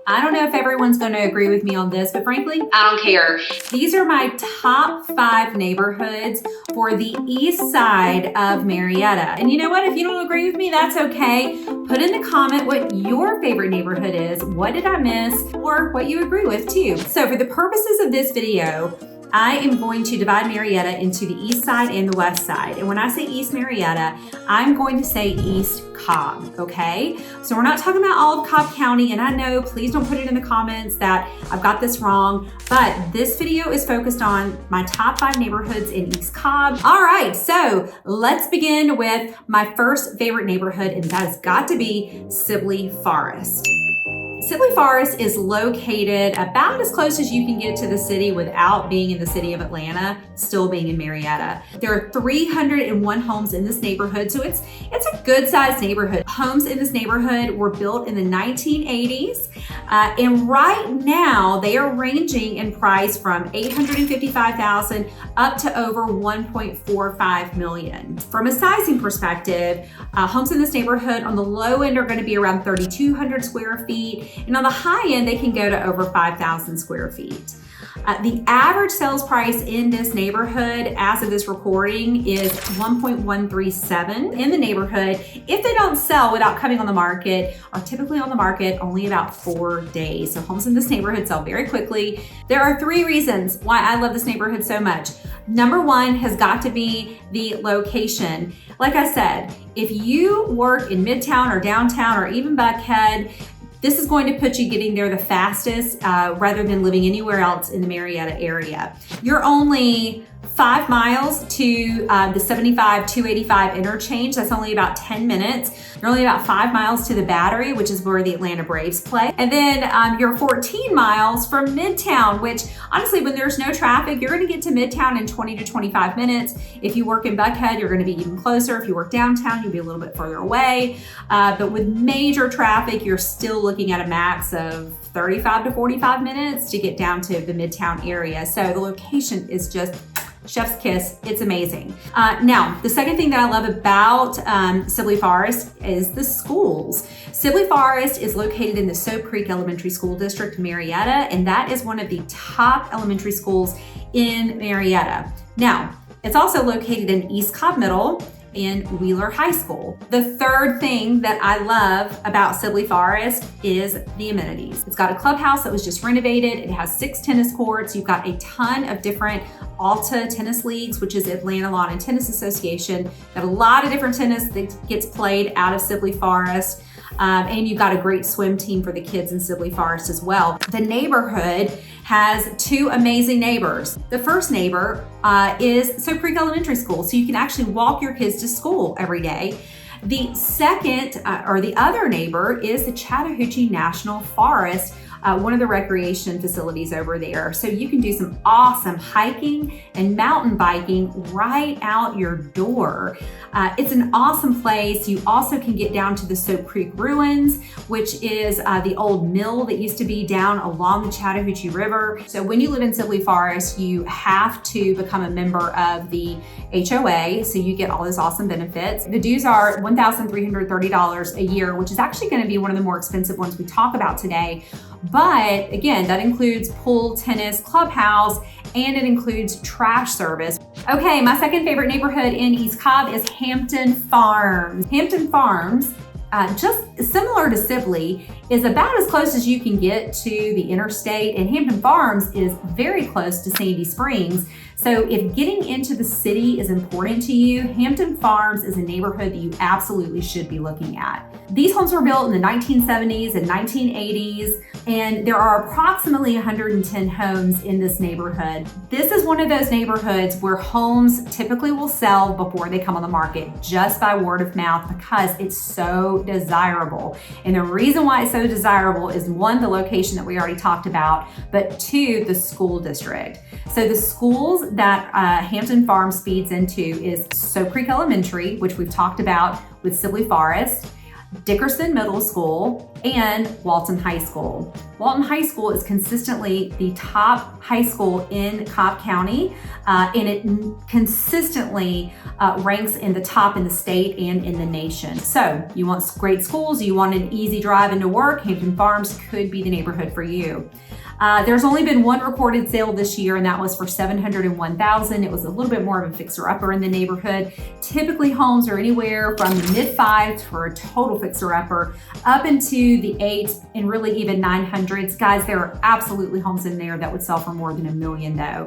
I don't know if everyone's going to agree with me on this, but frankly, I don't care. These are my top 5 neighborhoods for the east side of Marietta. And you know what? If you don't agree with me, that's okay. Put in the comment what your favorite neighborhood is, what did I miss, or what you agree with too. So for the purposes of this video, I am going to divide Marietta into the east side and the west side. And when I say East Marietta, I'm going to say East Cobb, okay? So we're not talking about all of Cobb County, and I know, please don't put it in the comments that I've got this wrong, but this video is focused on my top 5 neighborhoods in East Cobb. All right, so let's begin with my first favorite neighborhood, and that has got to be Sibley Forest. Sibley Forest is located about as close as you can get to the city without being in the city of Atlanta, still being in Marietta. There are 301 homes in this neighborhood, so it's a good sized neighborhood. Homes in this neighborhood were built in the 1980s, and right now they are ranging in price from $855,000 up to over $1.45 million. From a sizing perspective, homes in this neighborhood on the low end are going to be around 3,200 square feet. And on the high end, they can go to over 5,000 square feet. The average sales price in this neighborhood as of this recording is $1.137 in the neighborhood. If they don't sell without coming on the market, are typically on the market only about 4 days. So homes in this neighborhood sell very quickly. There are 3 reasons why I love this neighborhood so much. Number 1 has got to be the location. Like I said, if you work in Midtown or downtown or even Buckhead, this is going to put you getting there the fastest rather than living anywhere else in the Marietta area. You're only 5 miles to the 75-285 interchange. That's only about 10 minutes. You're only about 5 miles to the Battery, which is where the Atlanta Braves play. And then you're 14 miles from Midtown, which honestly, when there's no traffic, you're gonna get to Midtown in 20 to 25 minutes. If you work in Buckhead, you're gonna be even closer. If you work downtown, you'll be a little bit further away. But with major traffic, you're still looking at a max of 35 to 45 minutes to get down to the Midtown area. So the location is just chef's kiss. It's amazing. Now, the second thing that I love about Sibley Forest is the schools. Sibley Forest is located in the Soap Creek Elementary School District, Marietta, and that is one of the top elementary schools in Marietta. Now, it's also located in East Cobb Middle and Wheeler High School. The third thing that I love about Sibley Forest is the amenities. It's got a clubhouse that was just renovated. It has 6 tennis courts. You've got a ton of different Alta tennis leagues, which is Atlanta Lawn and Tennis Association. Got a lot of different tennis that gets played out of Sibley Forest. And you've got a great swim team for the kids in Sibley Forest as well. The neighborhood has 2 amazing neighbors. The first neighbor is Soap Creek Elementary School, so you can actually walk your kids to school every day. The second, or the other neighbor is the Chattahoochee National Forest, one of the recreation facilities over there. So you can do some awesome hiking and mountain biking right out your door. It's an awesome place. You also can get down to the Soap Creek Ruins, which is the old mill that used to be down along the Chattahoochee River. So when you live in Sibley Forest, you have to become a member of the HOA, so you get all those awesome benefits. The dues are $1,330 a year, which is actually going to be one of the more expensive ones we talk about today. But again, that includes pool, tennis, clubhouse, and it includes trash service. Okay, my second favorite neighborhood in East Cobb is Hampton Farms. Hampton Farms, just similar to Sibley, is about as close as you can get to the interstate, and Hampton Farms is very close to Chimney Springs. So if getting into the city is important to you, Hampton Farms is a neighborhood that you absolutely should be looking at. These homes were built in the 1970s and 1980s, and there are approximately 110 homes in this neighborhood. This is one of those neighborhoods where homes typically will sell before they come on the market just by word of mouth because it's so desirable. And the reason why it's so desirable is 1, the location that we already talked about, but 2, the school district. So the schools that Hampton Farms feeds into is Soap Creek Elementary, which we've talked about with Sibley Forest, Dickerson Middle School, and Walton High School. Walton High School is consistently the top high school in Cobb County, and it consistently ranks in the top in the state and in the nation. So you want great schools, you want an easy drive into work, Hampton Farms could be the neighborhood for you. There's only been one recorded sale this year, and that was for $701,000. It was a little bit more of a fixer-upper in the neighborhood. Typically, homes are anywhere from the mid-5s for a total fixer-upper up into the 8s and really even 900s. Guys, there are absolutely homes in there that would sell for more than $1 million though.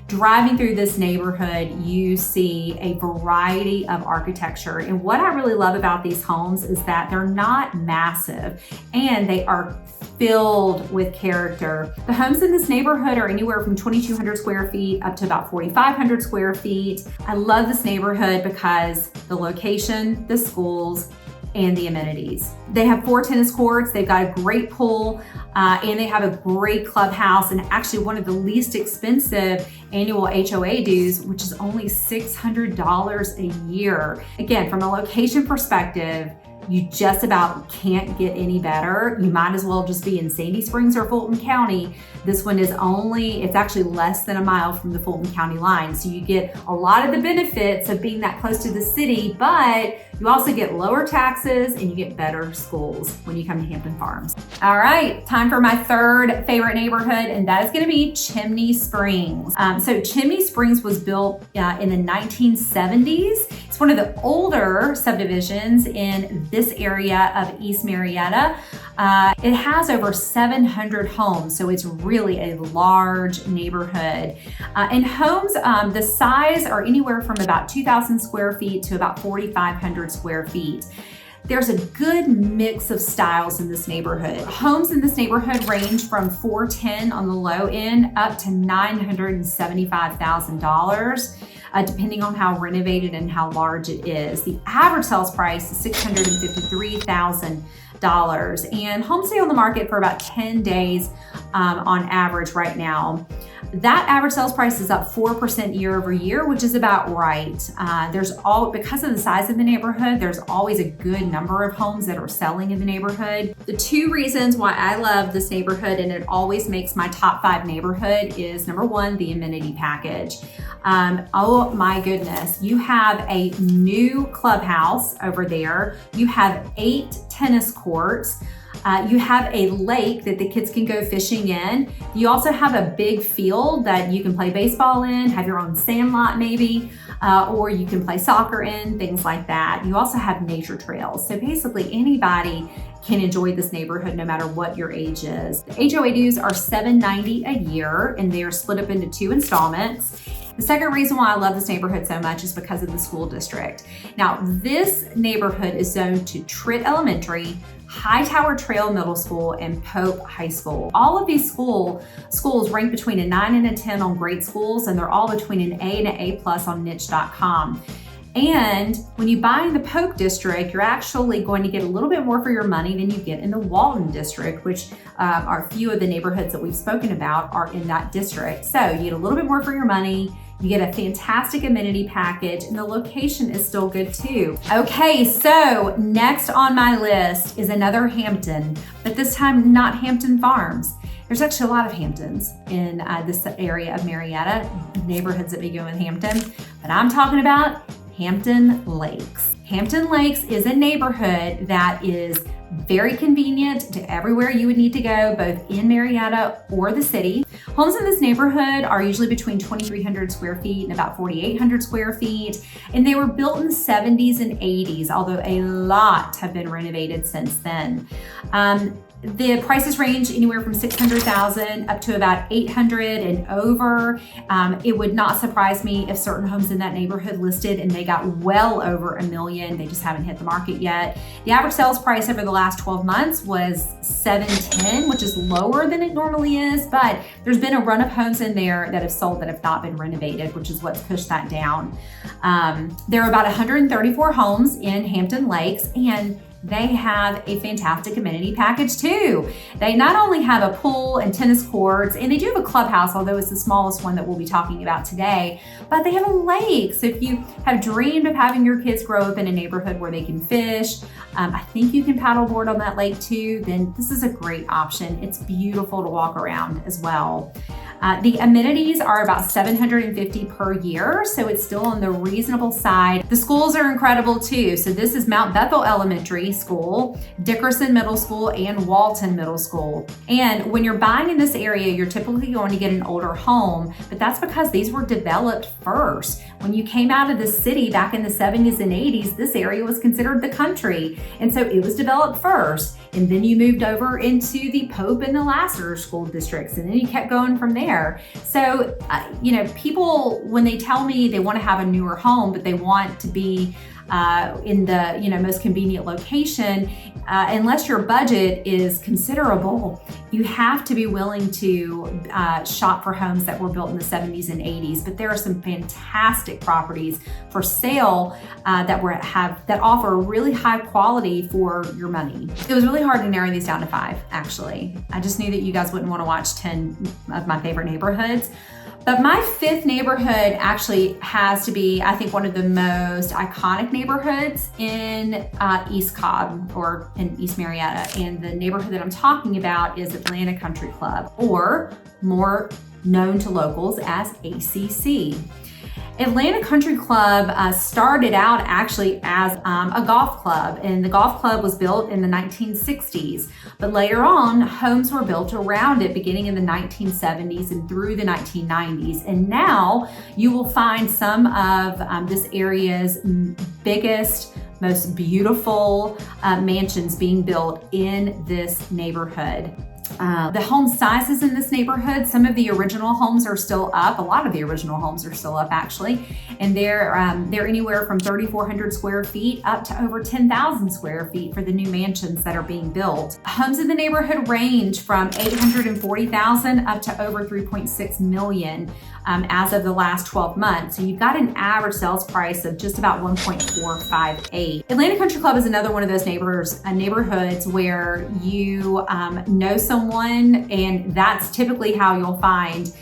Driving through this neighborhood, you see a variety of architecture. And what I really love about these homes is that they're not massive and they are filled with character. The homes in this neighborhood are anywhere from 2,200 square feet up to about 4,500 square feet. I love this neighborhood because the location, the schools, and the amenities. They have 4 tennis courts, they've got a great pool, and they have a great clubhouse, and actually one of the least expensive annual HOA dues, which is only $600 a year. Again, from a location perspective, you just about can't get any better. You might as well just be in Sandy Springs or Fulton County. This one is it's actually less than a mile from the Fulton County line. So you get a lot of the benefits of being that close to the city, but you also get lower taxes and you get better schools when you come to Hampton Farms. All right, time for my third favorite neighborhood, and that is gonna be Chimney Springs. So Chimney Springs was built in the 1970s. It's one of the older subdivisions in this area of East Marietta. It has over 700 homes, so it's really a large neighborhood. And homes, the size are anywhere from about 2,000 square feet to about 4,500 square feet. There's a good mix of styles in this neighborhood. Homes in this neighborhood range from $410,000 on the low end up to $975,000. Depending on how renovated and how large it is. The average sales price is $653,000, and homes stay on the market for about 10 days on average right now. That average sales price is up 4% year over year, which is about right. Because of the size of the neighborhood, there's always a good number of homes that are selling in the neighborhood. The 2 reasons why I love this neighborhood, and it always makes my top 5 neighborhood, is number 1, the amenity package. Oh my goodness, you have a new clubhouse over there. You have 8 tennis courts. You have a lake that the kids can go fishing in. You also have a big field that you can play baseball in, have your own sand lot maybe, or you can play soccer in, things like that. You also have nature trails. So basically anybody can enjoy this neighborhood no matter what your age is. The HOA dues are $790 a year, and they are split up into 2 installments. The second reason why I love this neighborhood so much is because of the school district. Now, this neighborhood is zoned to Tritt Elementary, Hightower Trail Middle School, and Pope High School. All of these schools rank between a 9 and a 10 on Great Schools, and they're all between an A and an A+ on niche.com. And when you buy in the Pope district, you're actually going to get a little bit more for your money than you get in the Walton district, which are a few of the neighborhoods that we've spoken about are in that district. So you get a little bit more for your money. You get a fantastic amenity package, and the location is still good too. Okay, so next on my list is another Hampton, but this time not Hampton Farms. There's actually a lot of Hamptons in this area of Marietta, neighborhoods that begin with Hampton, but I'm talking about Hampton Lakes. Hampton Lakes is a neighborhood that is very convenient to everywhere you would need to go, both in Marietta or the city. Homes in this neighborhood are usually between 2,300 square feet and about 4,800 square feet, and they were built in the 70s and 80s, although a lot have been renovated since then. The prices range anywhere from $600,000 up to about $800,000 and over. It would not surprise me if certain homes in that neighborhood listed and they got well over $1 million. They just haven't hit the market yet. The average sales price over the last 12 months was $710,000, which is lower than it normally is, but there's been a run of homes in there that have sold that have not been renovated, which is what's pushed that down. There are about 134 homes in Hampton Lakes, and they have a fantastic amenity package too. They not only have a pool and tennis courts, and they do have a clubhouse, although it's the smallest one that we'll be talking about today, but they have a lake. So if you have dreamed of having your kids grow up in a neighborhood where they can fish, I think you can paddleboard on that lake too, then this is a great option. It's beautiful to walk around as well. The amenities are about $750 per year, so it's still on the reasonable side. The schools are incredible too. So this is Mount Bethel Elementary School, Dickerson Middle School, and Walton Middle School. And when you're buying in this area, you're typically going to get an older home, but that's because these were developed first. When you came out of the city back in the 70s and 80s, this area was considered the country. And so it was developed first. And then you moved over into the Pope and the Lasser school districts, and then you kept going from there. So, people, when they tell me they want to have a newer home, but they want to be in the most convenient location, unless your budget is considerable, you have to be willing to shop for homes that were built in the 70s and 80s. But there are some fantastic properties for sale that offer really high quality for your money. It was really hard to narrow these down to 5, actually. I just knew that you guys wouldn't want to watch 10 of my favorite neighborhoods. But my 5th neighborhood actually has to be, I think, one of the most iconic neighborhoods in East Cobb, or in East Marietta. And the neighborhood that I'm talking about is Atlanta Country Club, or more known to locals as ACC. Atlanta Country Club started out actually as a golf club, and the golf club was built in the 1960s. But later on, homes were built around it beginning in the 1970s and through the 1990s. And now you will find some of this area's biggest, most beautiful mansions being built in this neighborhood. The home sizes in this neighborhood, some of the original homes are still up. A lot of the original homes are still up, actually. And they're anywhere from 3,400 square feet up to over 10,000 square feet for the new mansions that are being built. Homes in the neighborhood range from $840,000 up to over $3.6 million as of the last 12 months. So you've got an average sales price of just about $1.458. Atlanta Country Club is another one of those neighborhoods where you know someone, and that's typically how you'll find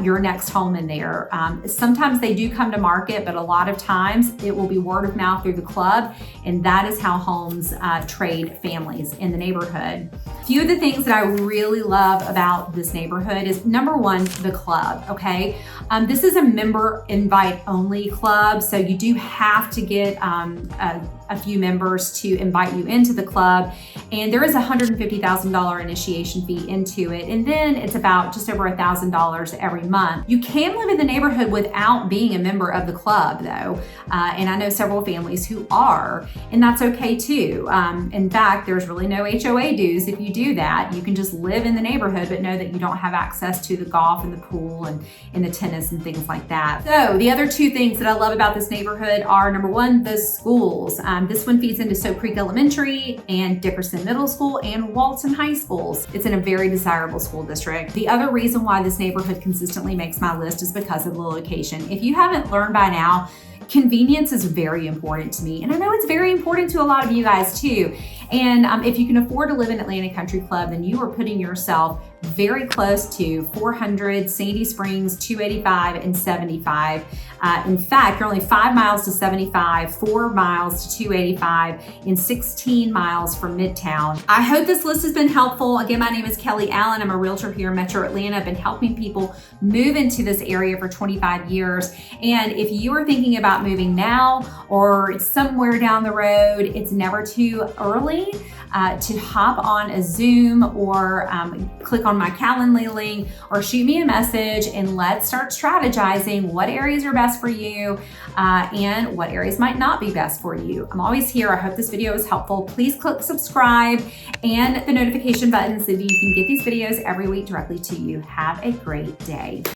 your next home in there. Sometimes they do come to market, but a lot of times it will be word of mouth through the club, and that is how homes trade families in the neighborhood. A few of the things that I really love about this neighborhood is, number one, the club, okay? This is a member invite only club, so you do have to get a few members to invite you into the club, and there is a $150,000 initiation fee into it, and then it's about just over $1,000 every month. You can live in the neighborhood without being a member of the club though, and I know several families who are, and that's okay too. In fact, there's really no HOA dues if you do that. You can just live in the neighborhood but know that you don't have access to the golf and the pool and the tennis and things like that. So the other 2 things that I love about this neighborhood are, number one, the schools. This one feeds into Soap Creek Elementary and Dickerson Middle School and Walton High Schools. It's in a very desirable school district. The other reason why this neighborhood consistently makes my list is because of the location. If you haven't learned by now, convenience is very important to me, and I know it's very important to a lot of you guys too. And if you can afford to live in Atlanta Country Club, then you are putting yourself very close to 400, Sandy Springs, 285, and 75. In fact, you're only 5 miles to 75, 4 miles to 285, and 16 miles from Midtown. I hope this list has been helpful. Again, my name is Kelly Allen. I'm a realtor here in Metro Atlanta. I've been helping people move into this area for 25 years. And if you are thinking about moving now or somewhere down the road, it's never too early to hop on a Zoom or click on my Calendly link or shoot me a message, and let's start strategizing what areas are best for you and what areas might not be best for you. I'm always here. I hope this video was helpful. Please click subscribe and the notification button so that you can get these videos every week directly to you. Have a great day.